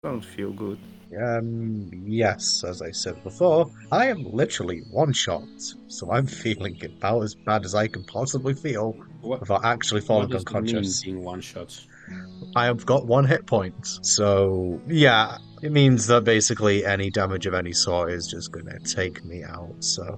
Don't feel good. Yes, as I said before, I am literally one shot, so I'm feeling about as bad as I can possibly feel What without actually what falling does it mean unconscious. being one shot? I have got one hit point, so yeah, it means that basically any damage of any sort is just gonna take me out. So,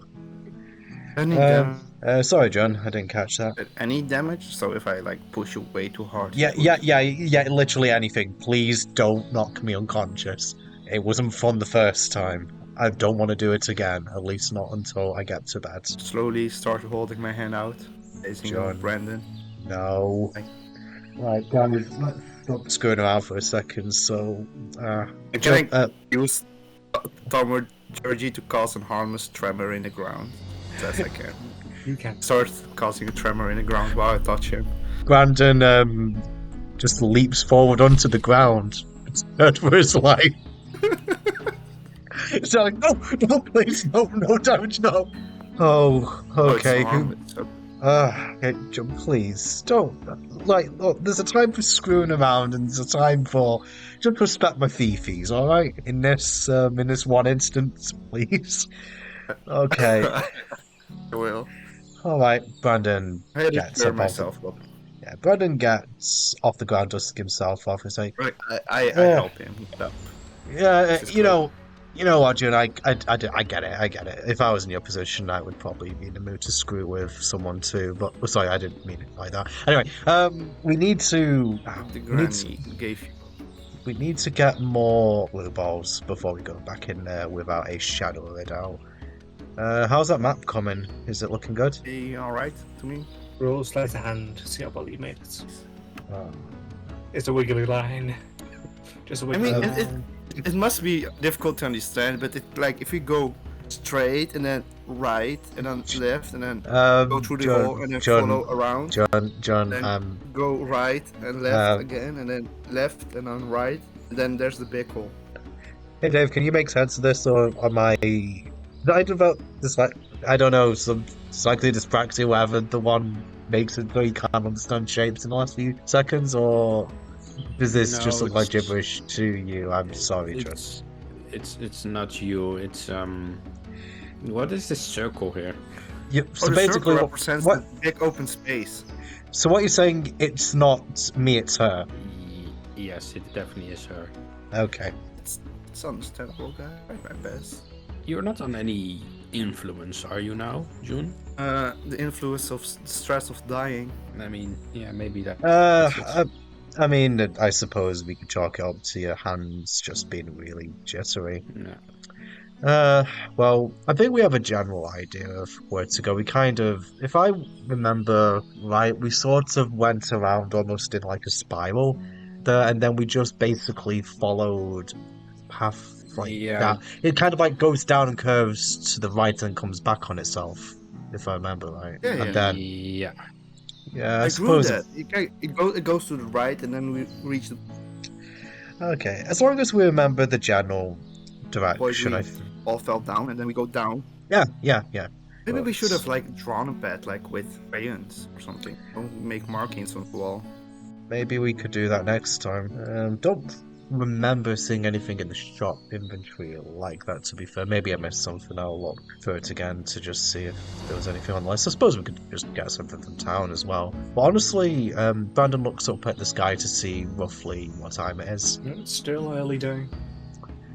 Any um, damage? sorry, John, I didn't catch that. Any damage? So if I like push you way too hard, Yeah, it would. yeah, yeah, yeah, literally anything. Please don't knock me unconscious. It wasn't fun the first time. I don't want to do it again, at least not until I get to bed. Slowly start holding my hand out, facing you, John, Brandon. no. Like, Right, guys, let's stop screwing around for a second. So, can jump. I use ttrpg to cause an harmless tremor in the ground? As I can. You can. Start causing a tremor in the ground while I touch him. Brandon, just leaps forward onto the ground, scared for his life. It's like, no, no, please, no, no damage, no. Oh, Oh, it's okay. harmless. So Okay, John, please don't. Like, look, there's a time for screwing around, and there's a time for just respect my fifis. All right, in this one instance, please. Okay, I will. all right. Brandon I had to gets clear up off the myself up. yeah. Brandon gets off the ground, dusting himself off. He's like, Right, I uh, help him get up. yeah, This is close. you know what, June, I get it, I get it. If I was in your position, I would probably be in the mood to screw with someone too. But oh, sorry, I didn't mean it like that. Anyway, The we need to, granny gave you. we need to get more blue balls before we go back in there without a shadow of a doubt. How's that map coming? Is it looking good? Alright to me? Roll sleight of hand. See how well you made it. Um, It's a wiggly line. Just a I wiggly mean, line. it must be difficult to understand, but it like if we go straight and then right and then left and then go through the hole and then follow around, John, then go right and left uh, again and then left and then right, and then there's the big hole. hey Dave, can you make sense of this, or am I? Did I develop this like I don't know some slightly dyspraxia, whatever the one makes it so you can't understand shapes in the last few seconds, or does this just No, look like it's gibberish to you? I'm sorry, John. it's it's not you. It's what is this circle here? You, Oh, so the circle basically, represents what? the big open space. So what you're saying? It's not me, it's her. Yes, it definitely is her. Okay. It's understandable, guy. My best. You're not on any influence, are you now, June? The influence of the stress of dying. I mean, yeah, maybe that. Uh, That's I, it. I mean, I suppose we could chalk it up to your hands just being really jittery. No. Uh, well, I think we have a general idea of where to go. We kind of, if I remember right, we sort of went around almost in like a spiral there, and then we just basically followed path like Yeah, that. It kind of like goes down and curves to the right and comes back on itself, if I remember right. Yeah, And yeah. then, yeah. yeah, I I drew suppose, that. It goes to the right and then we reach the okay, as long as we remember the general point direction, we all fell down and then we go down. yeah. Maybe we should But have like drawn a pad like with crayons or something. Don't make markings on the wall. maybe we could do that next time. Don't remember seeing anything in the shop inventory like that, to be fair. Maybe I missed something. I'll look through it again to just see if there was anything on the list. I suppose we could just get something from town as well. But honestly, Brandon looks up at the sky to see roughly what time it is. It's still early day.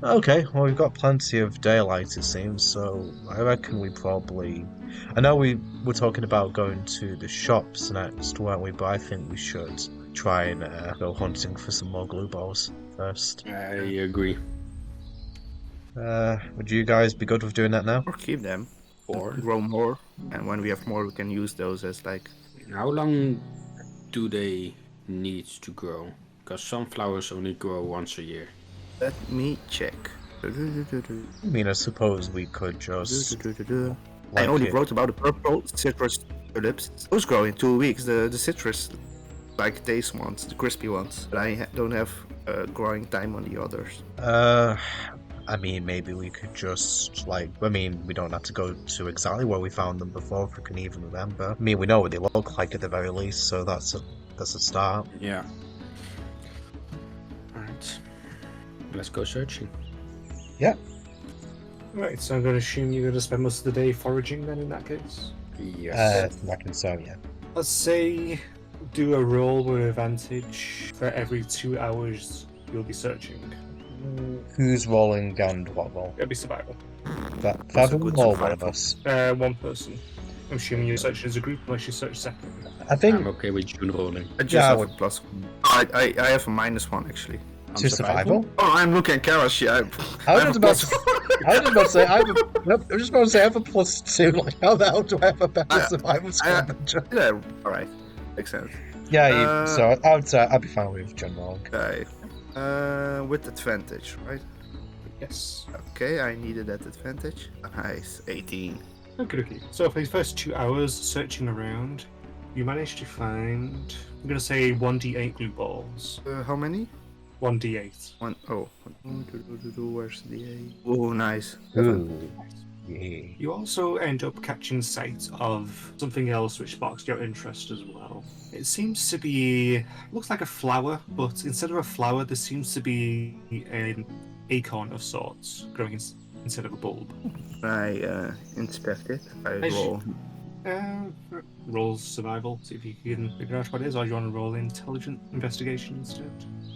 Okay, well, we've got plenty of daylight, it seems, so I reckon we probably. I know we were talking about going to the shops next, weren't we? But I think we should try and go hunting for some more glue balls first. I agree. Would you guys be good with doing that now? Or keep them. Or Grow more. And when we have more we can use those as like how long do they need to grow? Because sunflowers only grow once a year. let me check. I mean, I suppose we could just. I Like only it. wrote about the purple citrus tulips. Those grow in 2 weeks. The citrus, like taste ones, the crispy ones. But I don't have growing time on the others. I mean, maybe we could just, like, I mean, we don't have to go to exactly where we found them before, if we can even remember. I mean, we know what they look like at the very least, so that's a start. Yeah. Alright. Let's go searching. Right, so I'm going to assume you're going to spend most of the day foraging then in that case. Yes. I reckon so, yeah. Let's say do a roll with advantage for every 2 hours you'll be searching. Who's rolling and what roll? It'll be survival. That That's a Fathom good or one of survival. us? One person. I'm assuming you're searching as a group unless you search separate. I think I'm okay with June rolling. I just Yeah, I have would- a plus one. I have a -1 actually. On to survival. Oh, I'm looking at Kara's shit. I was just about to say I was just about to say I have a +2. Like, how the hell do I have a better survival score than John? Yeah, alright. Makes sense. Yeah, so I would say I'd be fine with John rolling. Okay. With advantage, right? Yes. Okay, I needed that advantage. Nice. 18. Okay. So for the first 2 hours searching around, you managed to find, I'm going to say 1d8 glue balls. How many? 1d8. One. Oh. Where's the A? Oh, nice. Ooh, yeah. You also end up catching sight of something else which sparks your interest as well. It seems to be, looks like a flower, but instead of a flower, there seems to be an acorn of sorts growing instead of a bulb. I inspect it. I As you- roll. Roll survival, see if you can figure out what it is, or do you want to roll intelligent investigation instead?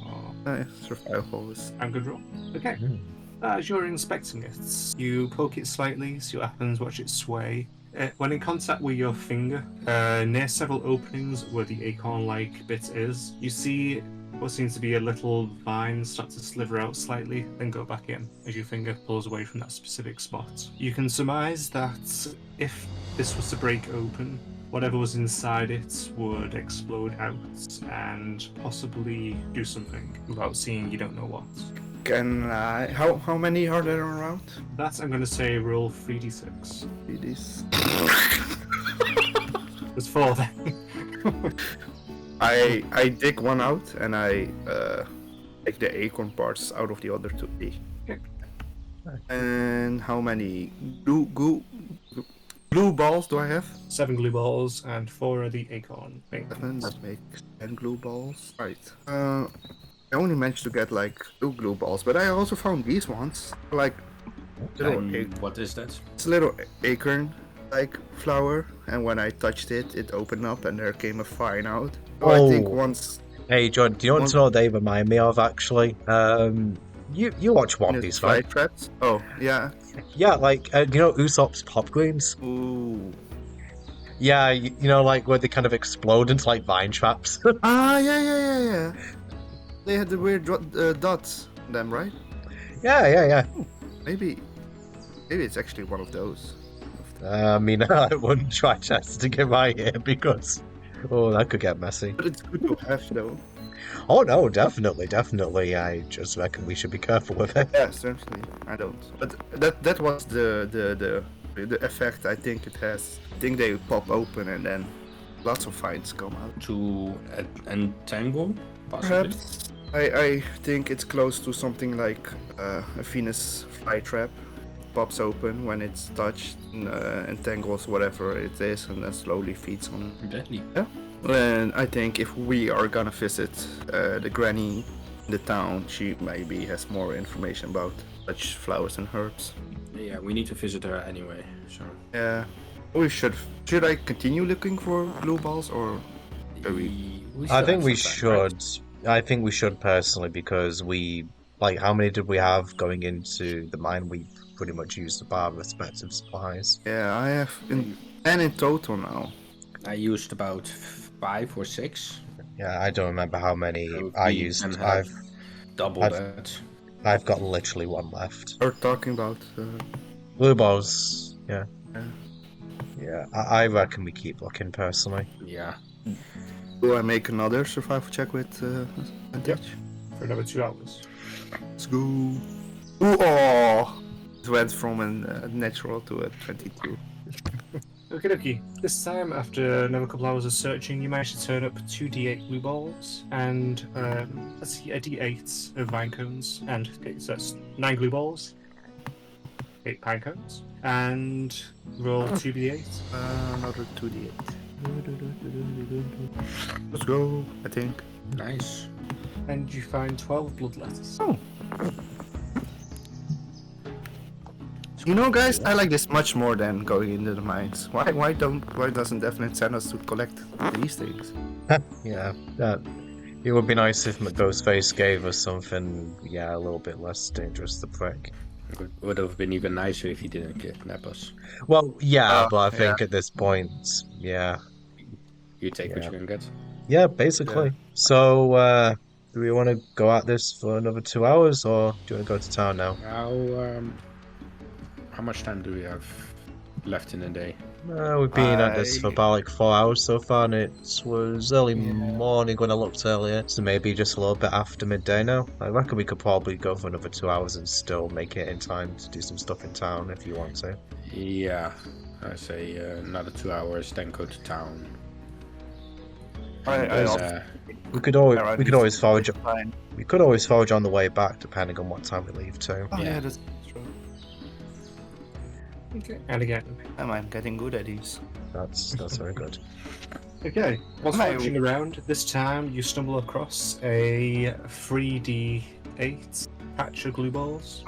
Or Survival is. I'm good roll. Okay. As you're inspecting it, you poke it slightly, see what happens, watch it sway. When in contact with your finger, near several openings where the acorn-like bit is, you see what seems to be a little vine start to sliver out slightly, then go back in as your finger pulls away from that specific spot. You can surmise that if this was to break open, whatever was inside it would explode out and possibly do something without seeing you don't know what. Can I? How many are there around? That I'm going to say roll 3d6. Read this. There's 4 then. I dig one out and I take the acorn parts out of the other 2. Okay. And how many glue balls do I have? 7 glue balls and 4 of the acorn things. 7. That makes 10 glue balls. Right. I only managed to get like 2 glue balls, but I also found these ones. Like little What is that? it's a little acorn like flower, and when I touched it, it opened up and there came a vine out. So I think Oh. once Hey John, do you want to know what they remind me of actually? You watch One Piece, fly right? traps. Oh yeah. Yeah, like you know Usopp's pop greens? Ooh. Yeah, you know, like where they kind of explode into like vine traps. Yeah. They had the weird dots on them, right? yeah. Maybe it's actually one of those. I mean, I wouldn't try to get right here because, that could get messy. But it's good to have though. Oh no, definitely. I just reckon we should be careful with it. Yeah, certainly. I don't. But that was the effect I think it has. I think they pop open and then lots of finds come out. To entangle, possibly? Perhaps. I think it's close to something like a Venus flytrap. Pops open when it's touched, and, entangles whatever it is, and then slowly feeds on it. Deadly. And I think if we are gonna visit the granny in the town, she maybe has more information about such flowers and herbs. Yeah, we need to visit her anyway, so... Yeah, we should. Should I continue looking for blue balls or? I think we should. I think we should personally because how many did we have going into the mine? We pretty much used up our respective supplies. Yeah, I have 10 in total now. I used about 5 or 6. Yeah, I don't remember how many So I we used. can have double I've- that. I've got literally one left. We're talking about. Blue balls. Yeah. Yeah. Yeah, I reckon we keep looking personally. Yeah. Do I make another survival check with advantage? For another 2 hours. Let's go. Ooh, oh! It went from a natural to a 22. Okay. This time, after another couple hours of searching, you managed to turn up 2 d8 blue balls and let's see, a d8 of vine cones, and so that's 9 glue balls, 8 pine cones, and roll 2 d8. Another 2d8. Let's go, I think. Nice. And you find 12 blood letters. Oh. You know, guys, I like this much more than going into the mines. Why doesn't Definite send us to collect these things? Yeah, it would be nice if Ghostface gave us something, a little bit less dangerous to prick. It would have been even nicer if he didn't kidnap us. Well, yeah, but I Yeah. think at this point, yeah, You take what you can get. yeah, basically. Yeah. So, do we want to go at this for another 2 hours, or do you want to go to town now? How much time do we have left in the day? We've been at this for about like 4 hours so far, and it was early morning when I looked earlier, so maybe just a little bit after midday now. I reckon we could probably go for another 2 hours and still make it in time to do some stuff in town if you want to. Yeah, I say another 2 hours, then go to town. We could always forage. We could always forage on the way back, depending on what time we leave too. Oh, Yeah. yeah, that's true. Okay, and again. I'm getting good at these. That's very good. Okay, while Hi. searching around, this time you stumble across a 3D8 patch of glue balls.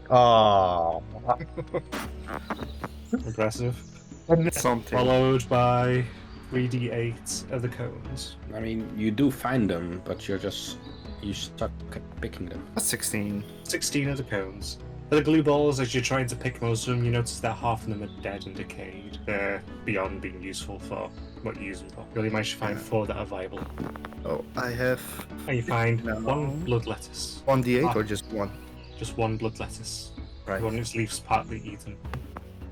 Oh, Impressive. Something. Followed by 3D8 of the cones. I mean, you do find them, but you suck at picking them. That's 16. 16 of the cones. For the glue balls, as you're trying to pick most of them, you notice that half of them are dead and decayed. They're beyond being useful for what you use them for. You only managed to find 4 that are viable. Oh, I have And you find No. 1 blood lettuce. 1d8 or just one? Just 1 blood lettuce. Right. One whose leaves partly eaten.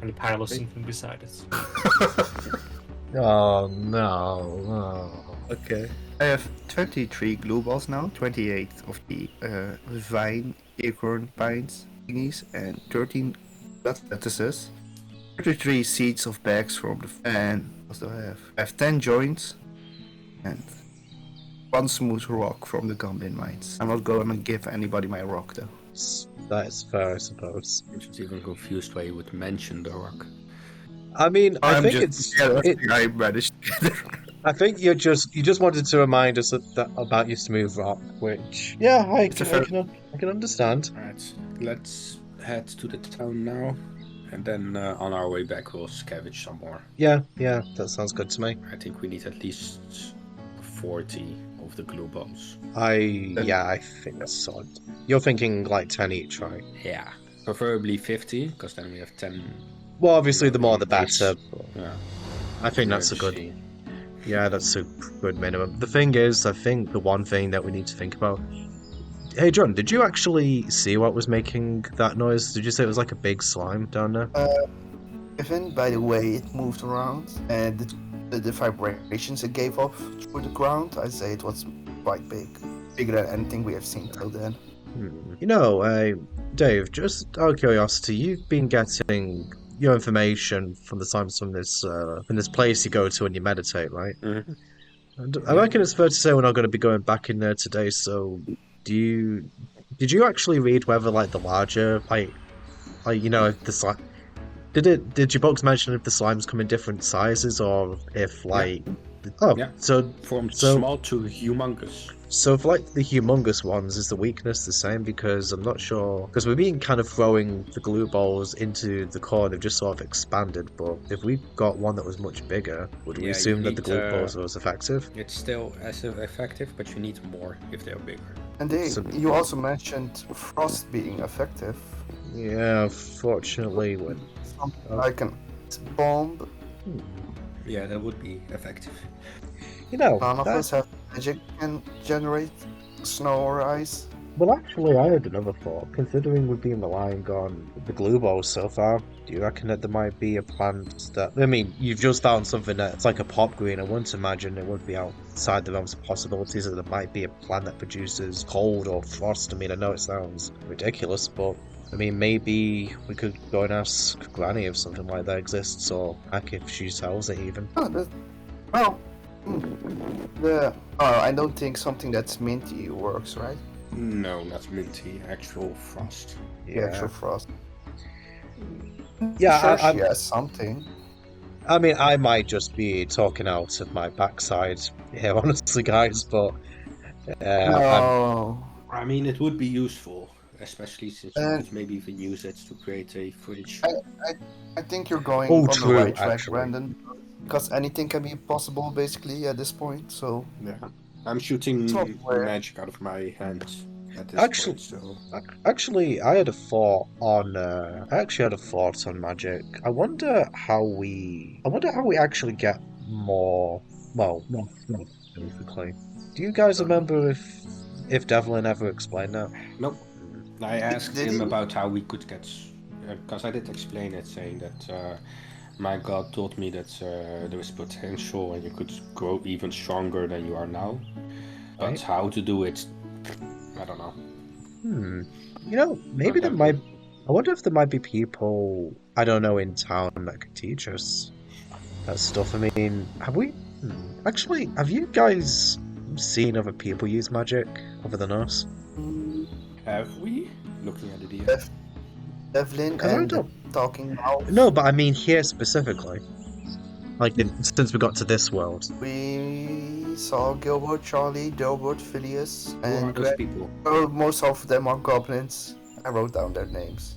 And a pile of something beside it. oh no. Okay. I have 23 glue balls now, 28 of the vine acorn pines thingies, and 13 blood lettuces, 33 seeds of bags from the and what do I have? I have 10 joints and 1 smooth rock from the Gumlin mines. I'm not going to give anybody my rock though. That is fair, I suppose. I'm just even confused why you would mention the rock. I mean, I think I managed together. I think you just wanted to remind us about your smooth rock, which I can understand. Alright, let's head to the town now, and then on our way back we'll scavenge some more. Yeah, that sounds good to me. I think we need at least 40 of the glue balls. I think that's solid. You're thinking like 10 each, right? Yeah, preferably 50, because then we have 10. Well, obviously the more the better. Yeah, I think that's a good minimum. The thing is, I think the one thing that we need to think about. Hey, John, did you actually see what was making that noise? Did you say it was like a big slime down there? Even by the way it moved around and the vibrations it gave off through the ground, I'd say it was quite big. Bigger than anything we have seen till then. You know, Dave, just out of curiosity, you've been getting your information from the times from this place you go to when you meditate, right? Mm-hmm. And I reckon it's fair to say we're not going to be going back in there today. So, did you actually read whether like the larger if the slime did your books mention if the slimes come in different sizes or if from small to humongous. So if like the humongous ones, is the weakness the same? Because I'm not sure. Because we've been kind of throwing the glue balls into the core, they've just sort of expanded. But if we got one that was much bigger, would we assume that the glue balls was effective? It's still as effective, but you need more if they're bigger. And you also mentioned frost being effective. Yeah, fortunately, Something like an bomb. Yeah, that would be effective. None of us have magic can generate snow or ice. Well, actually, I had another thought. Considering we've been relying on the glue balls so far, do you reckon that there might be a plant that... I mean, you've just found something that's like a pop green. I wouldn't imagine it would be outside the realms of possibilities that there might be a plant that produces cold or frost. I mean, I know it sounds ridiculous, but... I mean, maybe we could go and ask Granny if something like that exists, or heck, if she sells it even. I don't think something that's minty works, right? No, not minty. Actual frost. The actual frost. Yeah, Sure, she has something. I mean, I might just be talking out of my backside here, honestly, guys, but... No. I mean, it would be useful. especially since you And could maybe even use it to create a fridge. I think you're going Oh, on the true, right track, actually. Brandon. Because anything can be possible, basically, at this point. So Yeah, I'm shooting Software. magic out of my hands at this Actually, point. So actually, I had a thought on. I actually had a thought on magic. I wonder how we. I wonder how we actually get more. Well, more specifically. Do you guys remember if Devlin ever explained that? nope. I asked did him he? about how we could get, because I did explain it, saying that my god told me that there is potential and you could grow even stronger than you are now. But Right. how to do it, I don't know. You know, maybe there might. I wonder if there might be people I don't know in town that could teach us that stuff. I mean, have we? Actually, have you guys seen other people use magic other than us? Have we? Looking at the DM. Def- Devlin 'Cause I and the don't- Talking Mouth. No, but I mean here specifically. Like since we got to this world. We saw Gilbert, Charlie, Delbert, Phileas, Who are and those Greg. people? Well, most of them are goblins. I wrote down their names.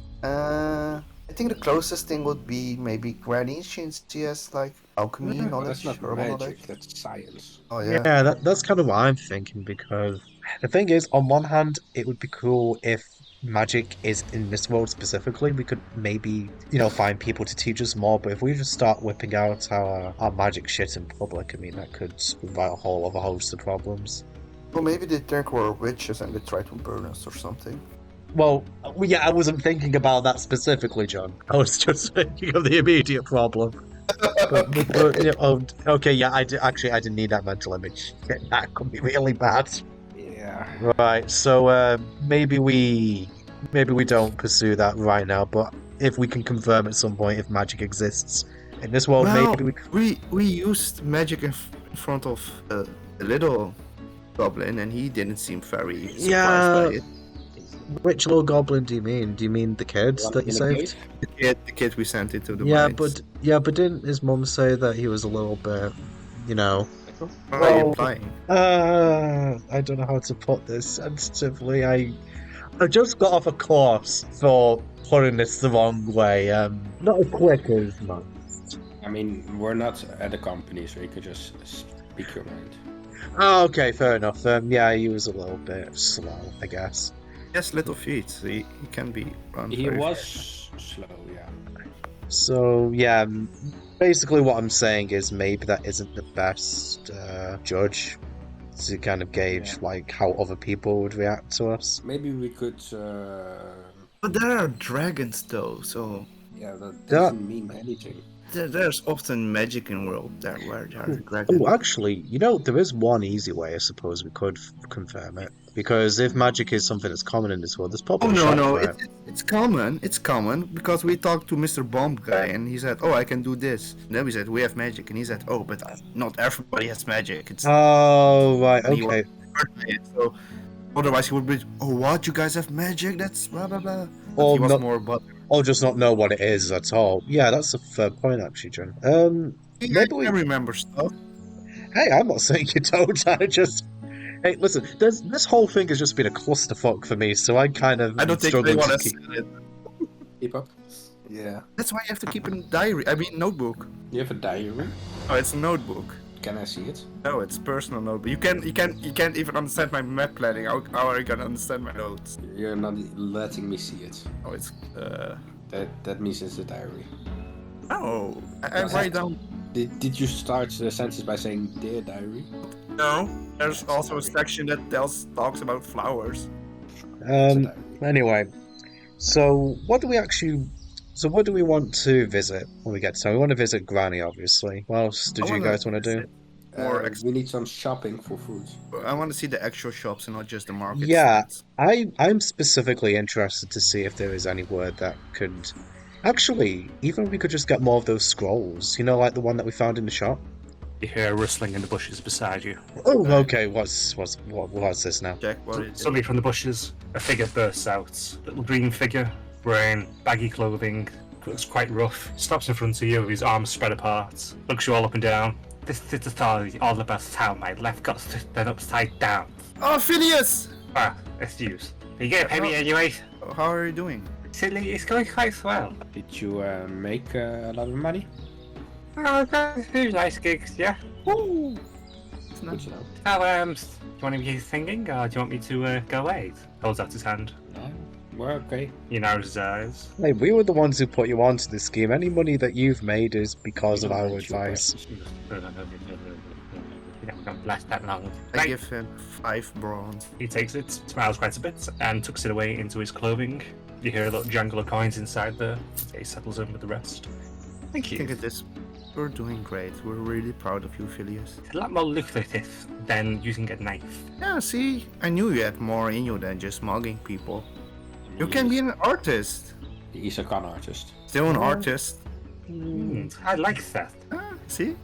I think the closest thing would be maybe Granny, since she has like alchemy Well, knowledge, that's not herbal magic, knowledge. that's science. Oh yeah. Yeah, that's kind of what I'm thinking because the thing is, on one hand, it would be cool if magic is in this world specifically. We could maybe, find people to teach us more, but if we just start whipping out our magic shit in public, I mean, that could invite a whole other host of problems. Well, maybe they think we're witches and they try to burn us or something. Well, yeah, I wasn't thinking about that specifically, John. I was just thinking of the immediate problem. But, okay, yeah, I didn't need that mental image. That could be really bad. Yeah. Right, so maybe we don't pursue that right now, but if we can confirm at some point if magic exists in this world, Well, maybe we we used magic in front of a little goblin, and he didn't seem very surprised Yeah. by it. Which little goblin do you mean? Do you mean the kids One that you in a saved? cave? The kid we sent into the Yeah, mines. but didn't his mum say that he was a little bit, Why are you Well, implying? I don't know how to put this sensitively. I just got off a course for putting this the wrong way. Not as quick as most. I mean, we're not at a company, so you could just speak your mind. Oh, okay, fair enough. Yeah, he was a little bit slow, I guess. Yes, little feet. He can be run. He very was slow, yeah. So yeah, basically what I'm saying is maybe that isn't the best judge to kind of gauge like how other people would react to us. Maybe we could. But there are dragons, though, so Yeah, that doesn't mean anything. there's often magic in world there where there are dragons. Oh, actually, there is one easy way I suppose we could confirm it. Because if magic is something that's common in this world, there's probably Oh a no, shop no, for it. it's common. It's common because we talked to Mr. Bomb guy and he said, "Oh, I can do this." And then we said, "We have magic," and he said, "Oh, but not everybody has magic." It's Oh, right, and he okay. so otherwise he would be, "Oh, what? You guys have magic? That's blah blah blah." But Or he was not- more but. Or just not know what it is at all. Yeah, that's a fair point, actually, John. Maybe we. I remember stuff. Hey, I'm not saying you don't. I just. Hey, listen. This whole thing has just been a clusterfuck for me, so I kind of I don't think struggling anyone to has keep. said it. Keep up. Yeah. That's why you have to keep a diary. I mean, notebook. You have a diary? Oh, it's a notebook. Can I see it? No, it's personal notebook. You can't even understand my map planning. How are you gonna understand my notes? You're not letting me see it. Oh, it's That means it's a diary. Oh, I write down. Did you start the sentence by saying "dear diary"? No, there's also a section that talks about flowers. It's a diary. Anyway, so what do we want to visit when we get to town? We want to visit Granny, obviously. What else did I you wanna guys want to do? We need some shopping for food. I want to see the actual shops and not just the markets. Yeah. I'm specifically interested to see if there is any word that could. Actually, even if we could just get more of those scrolls, like the one that we found in the shop. You hear a rustling in the bushes beside you. Oh, okay. What's this now? Check what it is. Suddenly from the bushes, a figure bursts out. Little green figure, wearing baggy clothing, looks quite rough. Stops in front of you with his arms spread apart. Looks you all up and down. This is all about how my left got turned upside down. Oh, Phileas! Ah, excuse. Are you gonna pay me anyway? How are you doing? Silly, it's going quite well. Did you make a lot of money? Oh, that's a few nice gigs, yeah. Woo! It's Good not... to know. Oh, do you want to be singing, or do you want me to go away? Holds out his hand. No, we're okay. He narrows his eyes. Hey, we were the ones who put you onto this scheme. Any money that you've made is because We of don't our want your advice. You don't gonna last that long. I Right. give him 5 bronze. He takes it, smiles quite a bit, and tucks it away into his clothing. You hear a little jangle of coins inside there. He settles in with the rest. Thank I you. think at this, we're doing great. We're really proud of you, Phileas. It's a lot more lucrative than using a knife. Yeah, see, I knew you had more in you than just mugging people. You can be an artist. He's a con artist. Still an artist. I like that. Ah, see?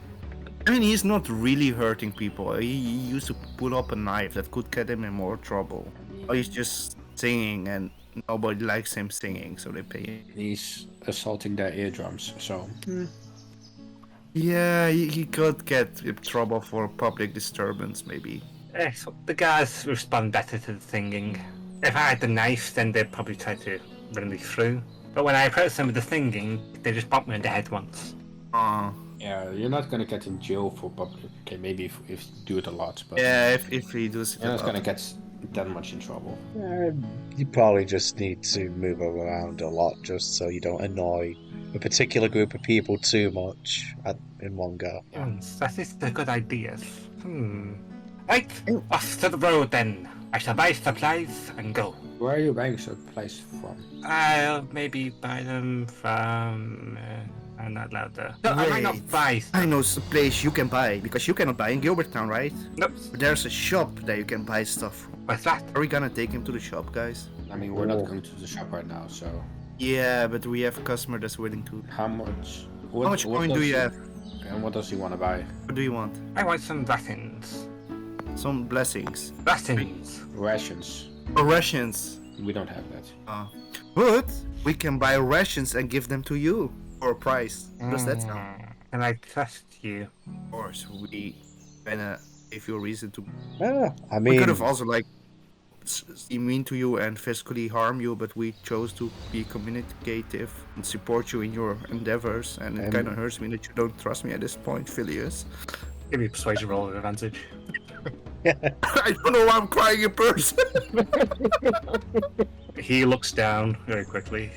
I mean, he's not really hurting people. He used to pull up a knife that could get him in more trouble. Or he's just singing and nobody likes him singing, so they pay him. He's assaulting their eardrums, so Yeah, he could get in trouble for public disturbance, maybe. So the guys respond better to the singing. If I had the knife, then they'd probably try to run me through. But when I approach them with the singing, they just bump me in the head once. yeah, you're not gonna get in jail for public. Okay, maybe if you do it a lot, but Yeah, if he does it you're a not lot. gonna get that much in trouble. You probably just need to move around a lot just so you don't annoy a particular group of people too much in one go. That is a good idea. Right, off to the road then. I shall buy supplies and go. Where are you buying supplies from? I'll maybe buy them from... I'm not allowed to. No, I might not Wait. buy I know a place you can buy, because you cannot buy in Gilbertown, right? Nope. But there's a shop that you can buy stuff from. What's that? Are we gonna take him to the shop, guys? I mean, we're not going to the shop right now, so Yeah, but we have a customer that's willing to. how much? How much coin do you have? And what does he want to buy? What do you want? I want some rations. Some blessings. Rations. Rations. Or rations. We don't have that. But we can buy rations and give them to you for a price. How does that sound? Can I trust you? Of course, we kinda gave you a reason to. Yeah, I We mean, could have also like be mean to you and physically harm you, but we chose to be communicative and support you in your endeavors. And it kind of hurts me that you don't trust me at this point, Phileas. Give me a persuasion roll of advantage. I don't know why I'm crying in person. He looks down very quickly.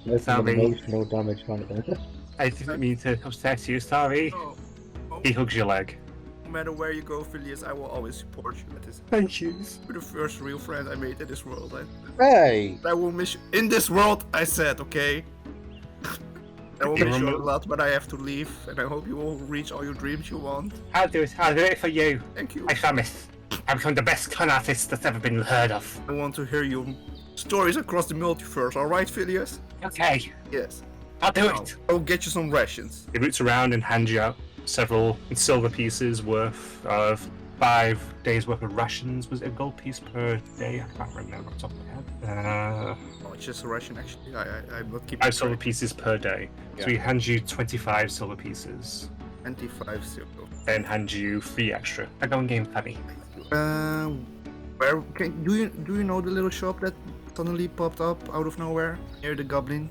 there's some Sorry. emotional damage on it. I didn't mean to upset you, sorry. He hugs your leg. No matter where you go, Phileas, I will always support you. That is Thank you. you're the first real friend I made in this world. Hey! I will miss you. In this world, I said, okay? I will miss you a lot, but I have to leave. And I hope you will reach all your dreams you want. I'll do it. I'll do it for you. Thank you. I promise. I'll become the best con artist that's ever been heard of. I want to hear your stories across the multiverse, alright, Phileas? Okay, Yes. I'll do Now, it. I'll get you some rations. He roots around and hands you out several silver pieces worth of 5 days worth of rations. Was it a gold piece per day? I can't remember off the top of my head. Oh, it's just a ration, actually. I'm not keeping 5 silver track. pieces per day. So he hands you 25 silver pieces. 25 silver. Then hands you 3 extra. I go in game funny. Where do you know the little shop that suddenly popped up out of nowhere near the goblin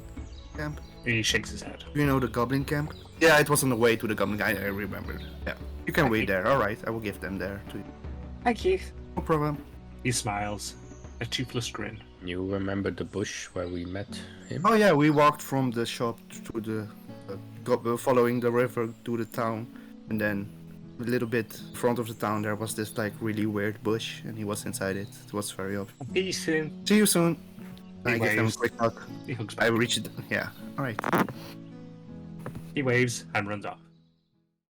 camp? He shakes his head. Do you know the goblin camp? Yeah, it was on the way to the goblin. I remember. Yeah, you can wait there. All right, I will give them there to you. Thank you. No problem. He smiles, a toothless grin. You remember the bush where we met him? Oh yeah, we walked from the shop to the following the river to the town, and then a little bit in front of the town there was this like really weird bush, and he was inside it. It was very obvious. See you soon. See you soon. He I give him a waves. quick hug. He hugs I back. reached it. Yeah. All right. He waves and runs off.